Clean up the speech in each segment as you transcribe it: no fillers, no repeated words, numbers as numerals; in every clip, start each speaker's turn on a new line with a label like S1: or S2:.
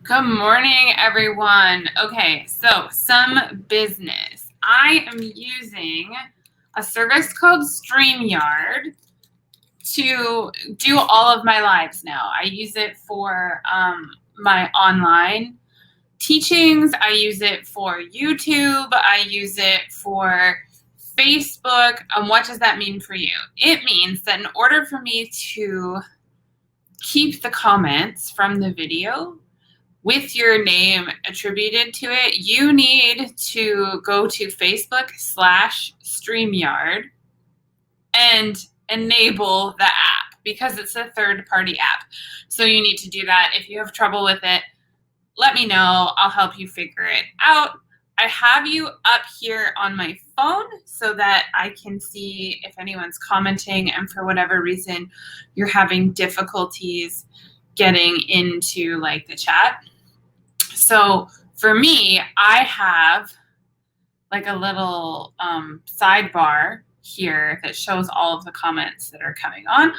S1: Good morning, everyone. Okay, so some business. I am using a service called StreamYard to do all of my lives now. I use it for my online teachings. I use it for YouTube. I use it for Facebook. And what does that mean for you? It means that in order for me to keep the comments from the video with your name attributed to it, you need to go to Facebook/StreamYard and enable the app because it's a third-party app. So you need to do that. If you have trouble with it, let me know. I'll help you figure it out. I have you up here on my phone so that I can see if anyone's commenting and for whatever reason you're having difficulties getting into like the chat. So for me, I have like a little sidebar here that shows all of the comments that are coming on.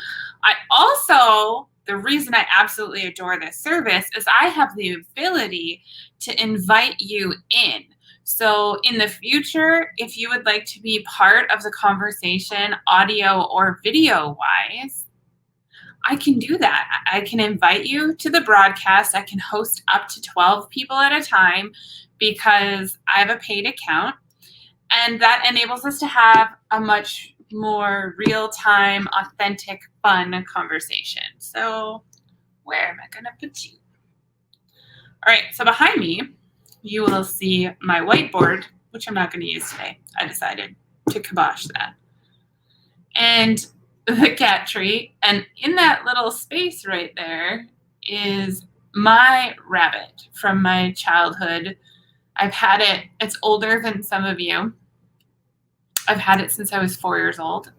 S1: I also, the reason I absolutely adore this service is I have the ability to invite you in. So in the future, if you would like to be part of the conversation, audio or video wise, I can do that. I can invite you to the broadcast. I can host up to 12 people at a time because I have a paid account. And that enables us to have a much more real-time, authentic, fun conversation. So where am I going to put you? All right, so behind me, you will see my whiteboard, which I'm not going to use today. I decided to kibosh that. And the cat tree. And in that little space right there is my rabbit from my childhood. I've had it. It's older than some of you. I've had it since I was 4 years old.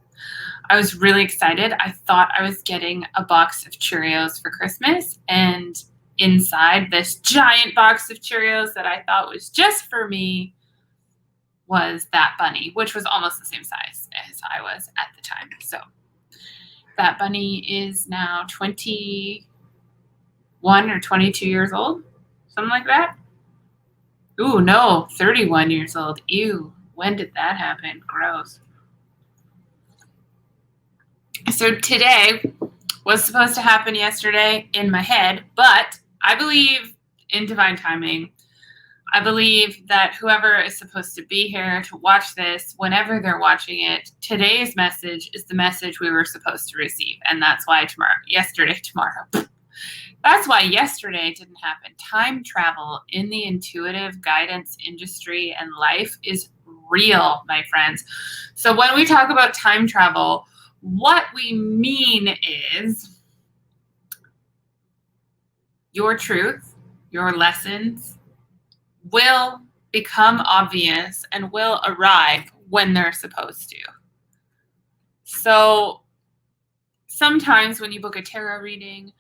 S1: I was really excited. I thought I was getting a box of Cheerios for Christmas, and inside this giant box of Cheerios that I thought was just for me was that bunny, which was almost the same size as I was at the time. So that bunny is now 21 or 22 years old, something like that. Ooh, no, 31 years old. Ew, when did that happen? Gross. So today was supposed to happen yesterday in my head, but I believe in divine timing. I believe that whoever is supposed to be here to watch this, whenever they're watching it, today's message is the message we were supposed to receive. And that's why tomorrow. That's why yesterday didn't happen. Time travel in the intuitive guidance industry and life is real, my friends. So when we talk about time travel, what we mean is your truth, your lessons, will become obvious and will arrive when they're supposed to. So sometimes when you book a tarot reading,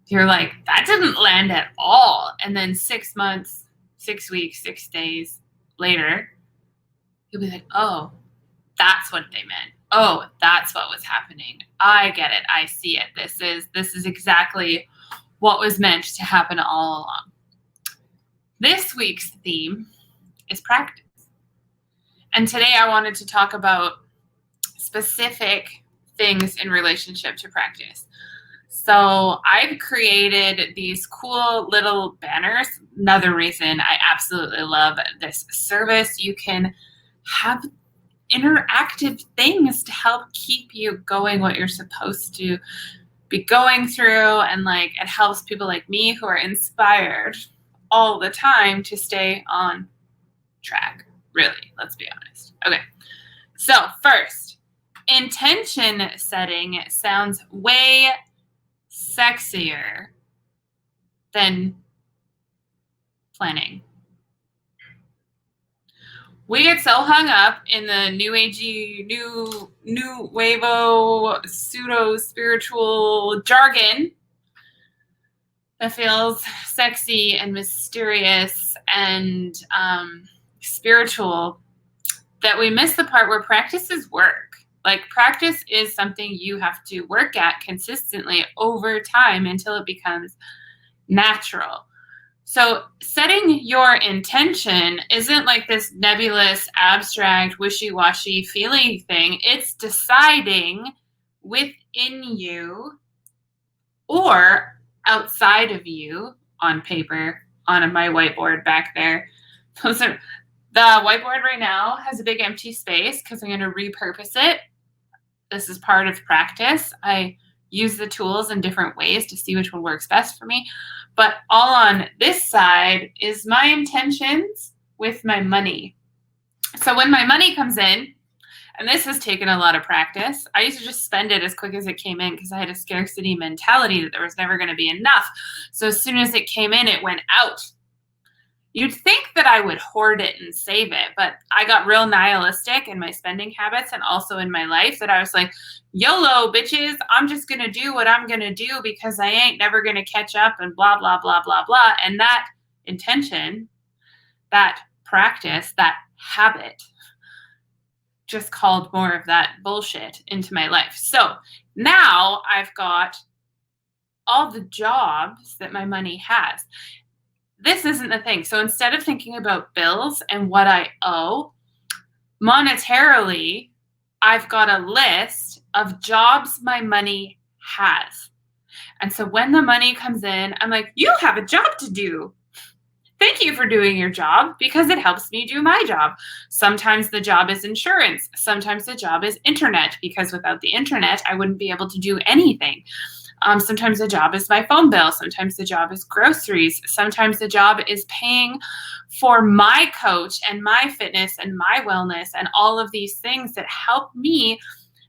S1: you're like, that didn't land at all. And then 6 months, 6 weeks, 6 days later, you'll be like, oh, that's what they meant. Oh, that's what was happening. I get it. I see it. This is exactly what was meant to happen all along. This week's theme is practice. And today I wanted to talk about specific things in relationship to practice. So I've created these cool little banners. Another reason I absolutely love this service. You can have interactive things to help keep you going what you're supposed to be going through. And like it helps people like me who are inspired all the time to stay on track. Really, let's be honest. Okay, so first, intention setting sounds way sexier than planning. We get so hung up in the new agey, new wavo, pseudo spiritual jargon that feels sexy and mysterious and spiritual that we miss the part where practice is work. Like practice is something you have to work at consistently over time until it becomes natural. So setting your intention isn't like this nebulous, abstract, wishy-washy feeling thing. It's deciding within you or outside of you on paper, on my whiteboard back there. Those are, the whiteboard right now has a big empty space because I'm going to repurpose it. This is part of practice. I use the tools in different ways to see which one works best for me. But all on this side is my intentions with my money. So when my money comes in, and this has taken a lot of practice, I used to just spend it as quick as it came in because I had a scarcity mentality that there was never going to be enough. So as soon as it came in, it went out. You'd think that I would hoard it and save it, but I got real nihilistic in my spending habits and also in my life that I was like, YOLO, bitches, I'm just going to do what I'm going to do because I ain't never going to catch up and blah, blah, blah, blah, blah. And that intention, that practice, that habit just called more of that bullshit into my life. So now I've got all the jobs that my money has. This isn't the thing. So instead of thinking about bills and what I owe, monetarily, I've got a list of jobs my money has. And so when the money comes in, I'm like, you have a job to do. Thank you for doing your job because it helps me do my job. Sometimes the job is insurance. Sometimes the job is internet because without the internet, I wouldn't be able to do anything. Sometimes the job is my phone bill. Sometimes the job is groceries. Sometimes the job is paying for my coach and my fitness and my wellness and all of these things that help me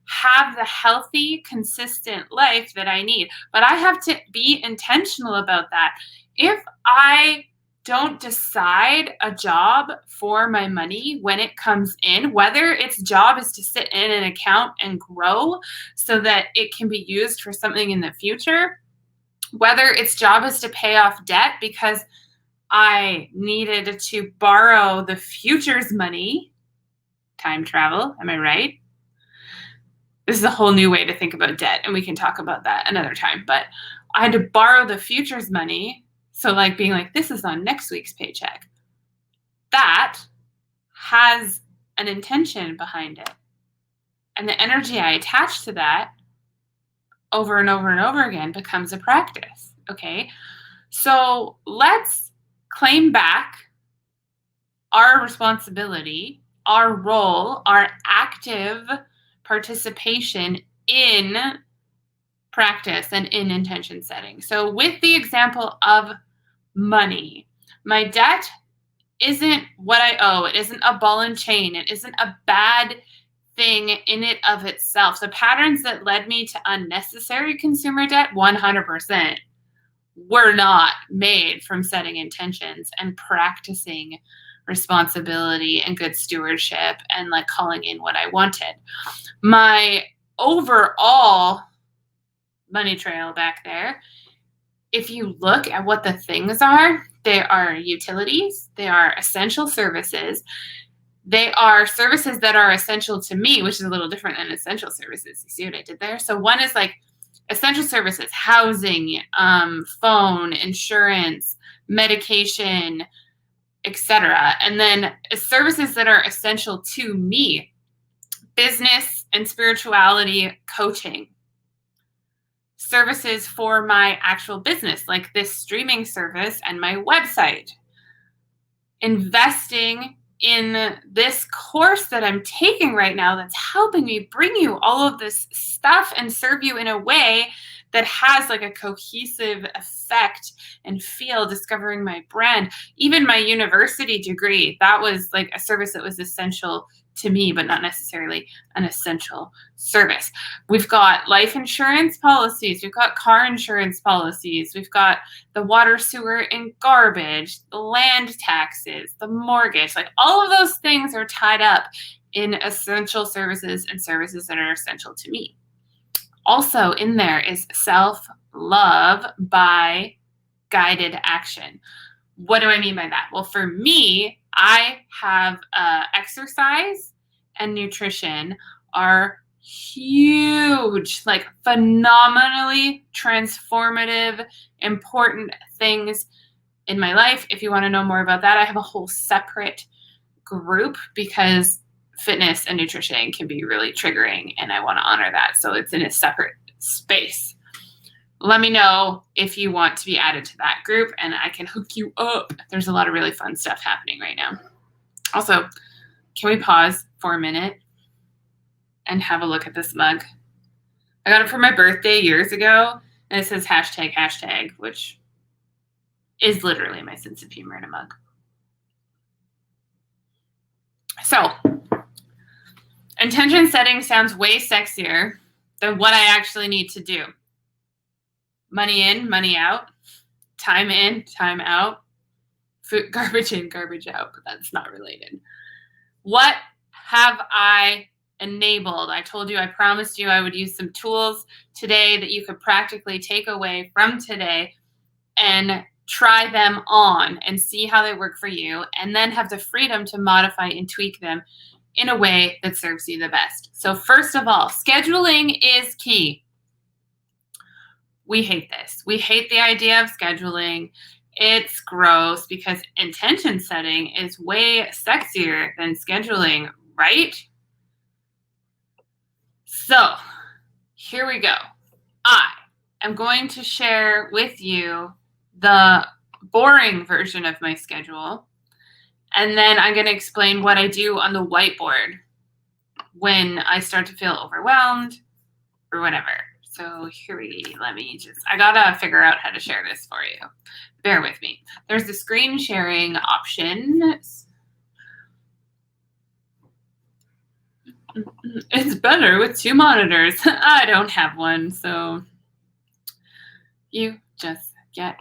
S1: have the healthy, consistent life that I need. But I have to be intentional about that. If I don't decide a job for my money when it comes in, whether its job is to sit in an account and grow so that it can be used for something in the future, whether its job is to pay off debt because I needed to borrow the future's money, time travel, am I right? This is a whole new way to think about debt, and we can talk about that another time. But I had to borrow the future's money. So like being like, this is on next week's paycheck. That has an intention behind it. And the energy I attach to that over and over and over again becomes a practice. Okay. So let's claim back our responsibility, our role, our active participation in practice and in intention setting. So with the example of money, my debt isn't what I owe. It isn't a ball and chain. It isn't a bad thing in it of itself. The patterns that led me to unnecessary consumer debt, 100%, were not made from setting intentions and practicing responsibility and good stewardship and like calling in what I wanted. My overall money trail back there, if you look at what the things are, they are utilities, they are essential services, they are services that are essential to me, which is a little different than essential services. You see what I did there? So one is like essential services, housing, phone, insurance, medication, etc. And then services that are essential to me, business and spirituality coaching. Services for my actual business, like this streaming service and my website. Investing in this course that I'm taking right now that's helping me bring you all of this stuff and serve you in a way that has like a cohesive effect and feel, discovering my brand. Even my university degree, that was like a service that was essential to me, but not necessarily an essential service. We've got life insurance policies. We've got car insurance policies. We've got the water, sewer, and garbage, the land taxes, the mortgage. Like all of those things are tied up in essential services and services that are essential to me. Also in there is self-love by guided action. What do I mean by that? Well, for me, I have exercise and nutrition are huge, like phenomenally transformative, important things in my life. If you want to know more about that, I have a whole separate group because fitness and nutrition can be really triggering and I want to honor that. So it's in a separate space. Let me know if you want to be added to that group and I can hook you up. There's a lot of really fun stuff happening right now. Also, can we pause for a minute and have a look at this mug? I got it for my birthday years ago, and it says #, which is literally my sense of humor in a mug. So, intention setting sounds way sexier than what I actually need to do. Money in, money out. Time in, time out. Food, garbage in, garbage out, but that's not related. What have I enabled? I told you, I promised you I would use some tools today that you could practically take away from today and try them on and see how they work for you, and then have the freedom to modify and tweak them in a way that serves you the best. So first of all, scheduling is key. We hate this. We hate the idea of scheduling. It's gross because intention setting is way sexier than scheduling, right? So here we go. I am going to share with you the boring version of my schedule, and then I'm going to explain what I do on the whiteboard when I start to feel overwhelmed or whatever. So I gotta figure out how to share this for you. Bear with me. There's the screen sharing option. It's better with 2 monitors. I don't have one, so you just get...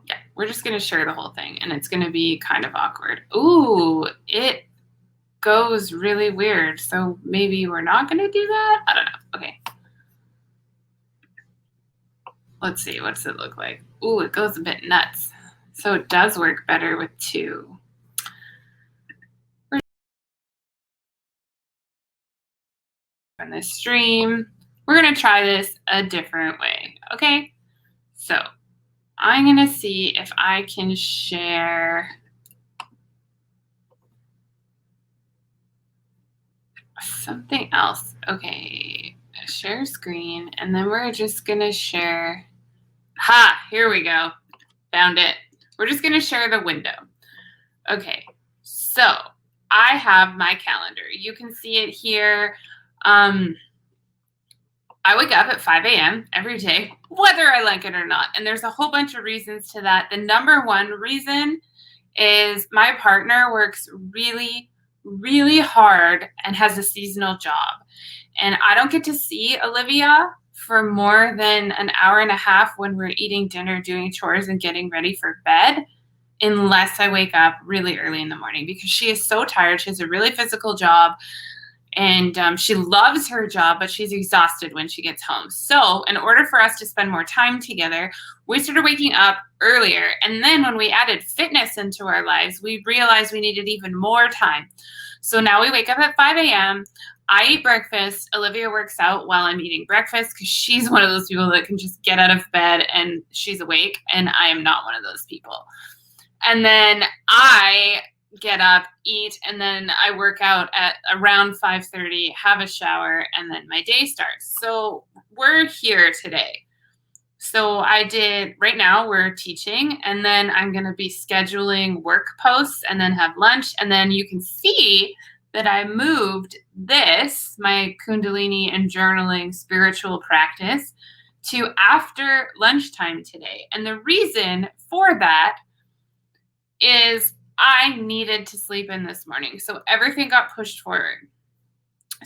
S1: Yeah, we're just going to share the whole thing, and it's going to be kind of awkward. Ooh, it goes really weird, so maybe we're not going to do that? I don't know. Okay. Let's see. What does it look like? Ooh, it goes a bit nuts. So it does work better with 2. On this stream, we're going to try this a different way. Okay? So I'm going to see if I can share something else. Okay, share screen, and then we're just going to share. Here we go. Found it. We're just going to share the window. Okay, so I have my calendar. You can see it here. I wake up at 5 a.m. every day, whether I like it or not. And there's a whole bunch of reasons to that. The number one reason is my partner works really, really hard and has a seasonal job. And I don't get to see Olivia for more than an hour and a half when we're eating dinner, doing chores, and getting ready for bed, unless I wake up really early in the morning, because she is so tired. She has a really physical job. And she loves her job, but she's exhausted when she gets home. So in order for us to spend more time together, we started waking up earlier. And then when we added fitness into our lives, we realized we needed even more time. So now we wake up at 5 a.m. I eat breakfast. Olivia works out while I'm eating breakfast because she's one of those people that can just get out of bed and she's awake. And I am not one of those people. And then I get up, eat, and then I work out at around 5:30, have a shower, and then my day starts. So we're here today. So right now we're teaching, and then I'm going to be scheduling work posts and then have lunch. And then you can see that I moved this, my Kundalini and journaling spiritual practice, to after lunchtime today. And the reason for that is I needed to sleep in this morning. So everything got pushed forward.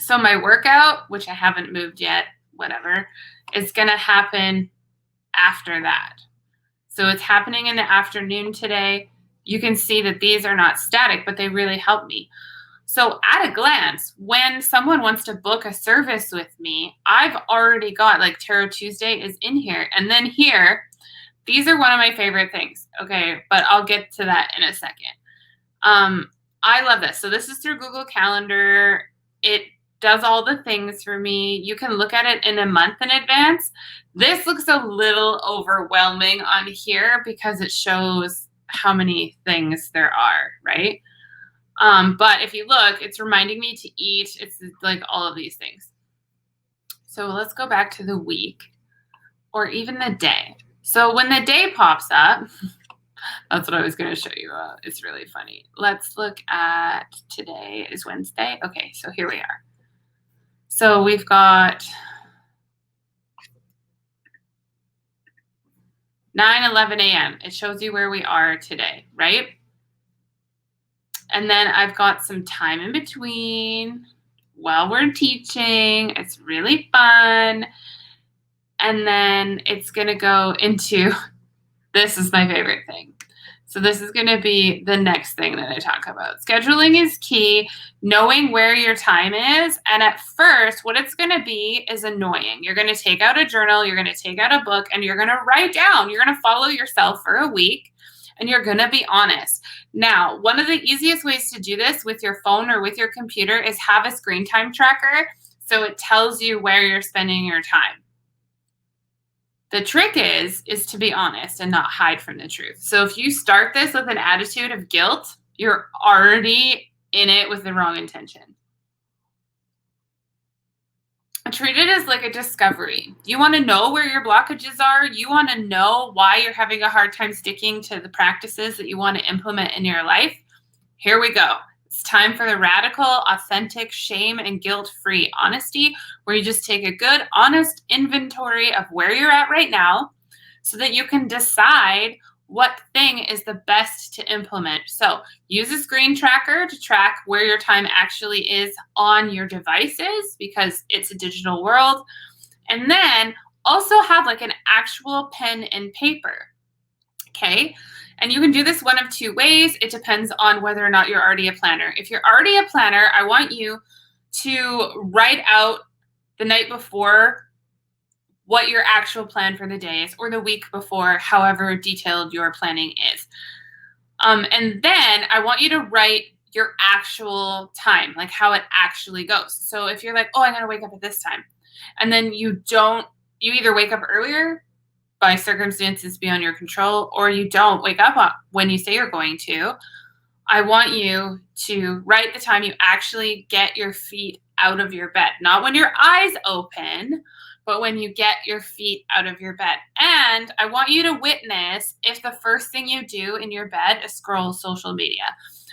S1: So my workout, which I haven't moved yet, whatever, is going to happen after that. So it's happening in the afternoon today. You can see that these are not static, but they really help me. So at a glance, when someone wants to book a service with me, I've already got, like, Tarot Tuesday is in here. And then here, these are one of my favorite things. Okay, but I'll get to that in a second. I love this. So this is through Google Calendar. It does all the things for me. You can look at it in a month in advance. This looks a little overwhelming on here because it shows how many things there are, right? But if you look, it's reminding me to eat. It's like all of these things. So let's go back to the week or even the day. So when the day pops up, that's what I was going to show you. It's really funny. Let's look at today is Wednesday. Okay, so here we are. So we've got 9:11 a.m. It shows you where we are today, right? And then I've got some time in between while we're teaching. It's really fun. And then it's going to go into, this is my favorite thing. So this is going to be the next thing that I talk about. Scheduling is key, knowing where your time is. And at first, what it's going to be is annoying. You're going to take out a journal, you're going to take out a book, and you're going to write down. You're going to follow yourself for a week, and you're going to be honest. Now, one of the easiest ways to do this with your phone or with your computer is have a screen time tracker, so it tells you where you're spending your time. The trick is to be honest and not hide from the truth. So if you start this with an attitude of guilt, you're already in it with the wrong intention. Treat it as like a discovery. You want to know where your blockages are. You want to know why you're having a hard time sticking to the practices that you want to implement in your life. Here we go. It's time for the radical, authentic, shame and guilt-free honesty, where you just take a good, honest inventory of where you're at right now so that you can decide what thing is the best to implement. So use a screen tracker to track where your time actually is on your devices because it's a digital world. And then also have like an actual pen and paper. Okay. And you can do this one of two ways. It depends on whether or not you're already a planner. If you're already a planner, I want you to write out the night before what your actual plan for the day is, or the week before, however detailed your planning is. And then I want you to write your actual time, like how it actually goes. So if you're like, oh, I'm going to wake up at this time, and then you either wake up earlier by circumstances beyond your control, or you don't wake up when you say you're going to, I want you to write the time you actually get your feet out of your bed. Not when your eyes open, but when you get your feet out of your bed. And I want you to witness if the first thing you do in your bed is scroll social media.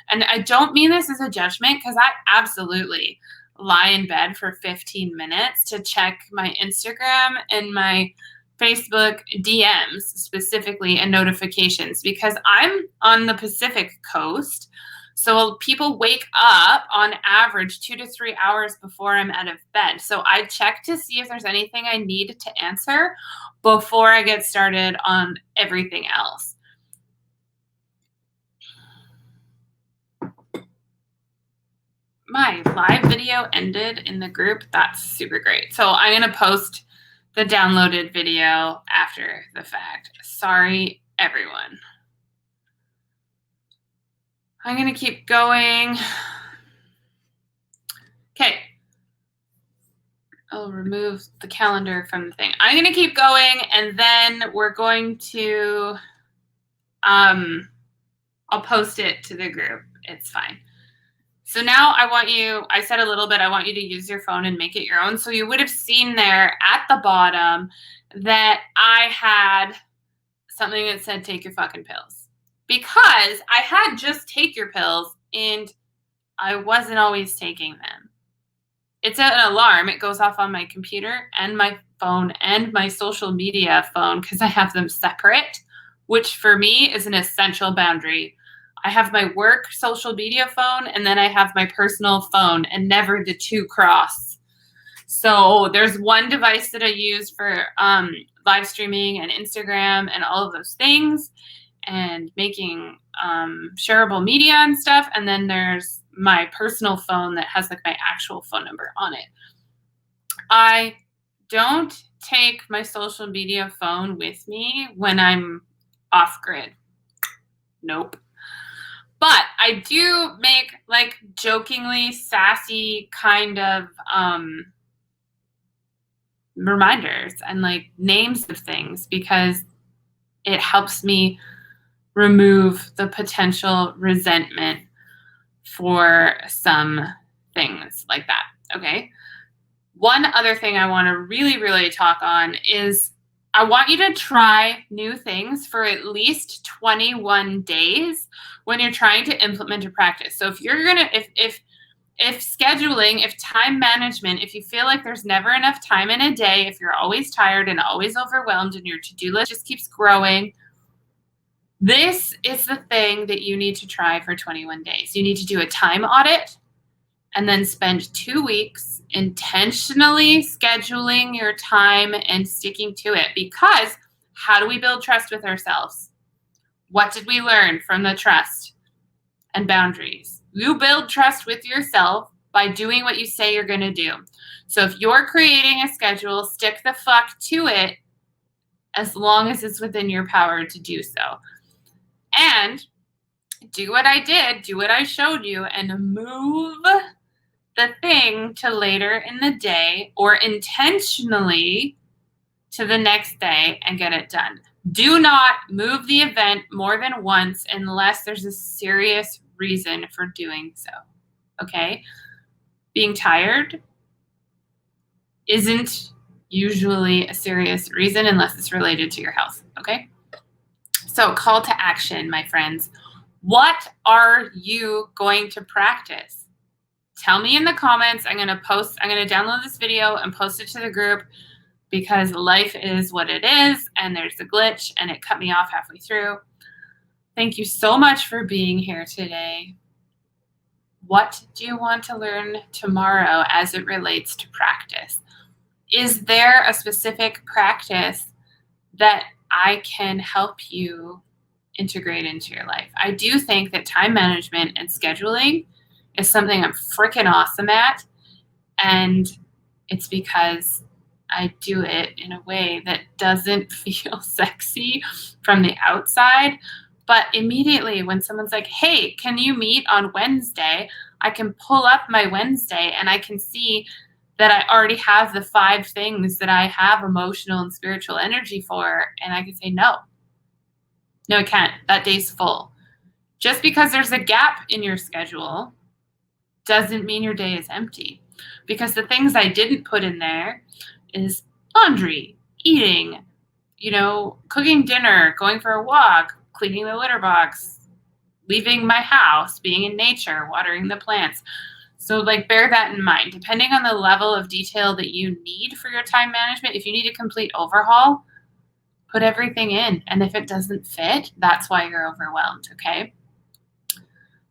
S1: And I don't mean this as a judgment, because I absolutely lie in bed for 15 minutes to check my Instagram and my Facebook DMs specifically and notifications, because I'm on the Pacific coast. So people wake up on average 2 to 3 hours before I'm out of bed. So I check to see if there's anything I need to answer before I get started on everything else. My live video ended in the group. That's super great. So I'm going to post the downloaded video after the fact. Sorry, everyone. I'm going to keep going. Okay. I'll remove the calendar from the thing. I'm going to keep going, and then we're going to, I'll post it to the group. It's fine. So now I said a little bit, I want you to use your phone and make it your own. So you would have seen there at the bottom that I had something that said, take your fucking pills. Because I had just take your pills and I wasn't always taking them. It's an alarm. It goes off on my computer and my phone and my social media phone because I have them separate, which for me is an essential boundary. I have my work social media phone and then I have my personal phone, and never the two cross. So there's one device that I use for live streaming and Instagram and all of those things and making shareable media and stuff. And then there's my personal phone that has like my actual phone number on it. I don't take my social media phone with me when I'm off grid. Nope. But I do make like jokingly sassy kind of reminders and like names of things because it helps me remove the potential resentment for some things like that. Okay. One other thing I want to really, really talk on is I want you to try new things for at least 21 days when you're trying to implement a practice. So if you're going to, if scheduling, if time management, if you feel like there's never enough time in a day, if you're always tired and always overwhelmed and your to-do list just keeps growing, this is the thing that you need to try for 21 days. You need to do a time audit and then spend 2 weeks intentionally scheduling your time and sticking to it. Because how do we build trust with ourselves? What did we learn from the trust and boundaries? You build trust with yourself by doing what you say you're going to do. So if you're creating a schedule, stick the fuck to it as long as it's within your power to do so. And do what I did, do what I showed you, and move the thing to later in the day or intentionally to the next day and get it done. Do not move the event more than once unless there's a serious reason for doing so. Okay? Being tired isn't usually a serious reason unless it's related to your health. Okay? So, call to action, my friends. What are you going to practice? Tell me in the comments. I'm going to download this video and post it to the group because life is what it is and there's a glitch and it cut me off halfway through. Thank you so much for being here today. What do you want to learn tomorrow as it relates to practice? Is there a specific practice that I can help you integrate into your life? I do think that time management and scheduling is something I'm freaking awesome at. And it's because I do it in a way that doesn't feel sexy from the outside. But immediately when someone's like, hey, can you meet on Wednesday? I can pull up my Wednesday and I can see that I already have the 5 things that I have emotional and spiritual energy for. And I can say, no, I can't. That day's full. Just because there's a gap in your schedule doesn't mean your day is empty. Because the things I didn't put in there is laundry, eating, cooking dinner, going for a walk, cleaning the litter box, leaving my house, being in nature, watering the plants. So bear that in mind. Depending on the level of detail that you need for your time management, if you need a complete overhaul, put everything in. And if it doesn't fit, that's why you're overwhelmed, okay?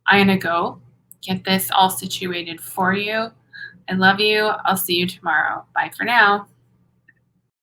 S1: I'm going to go get this all situated for you. I love you. I'll see you tomorrow. Bye for now.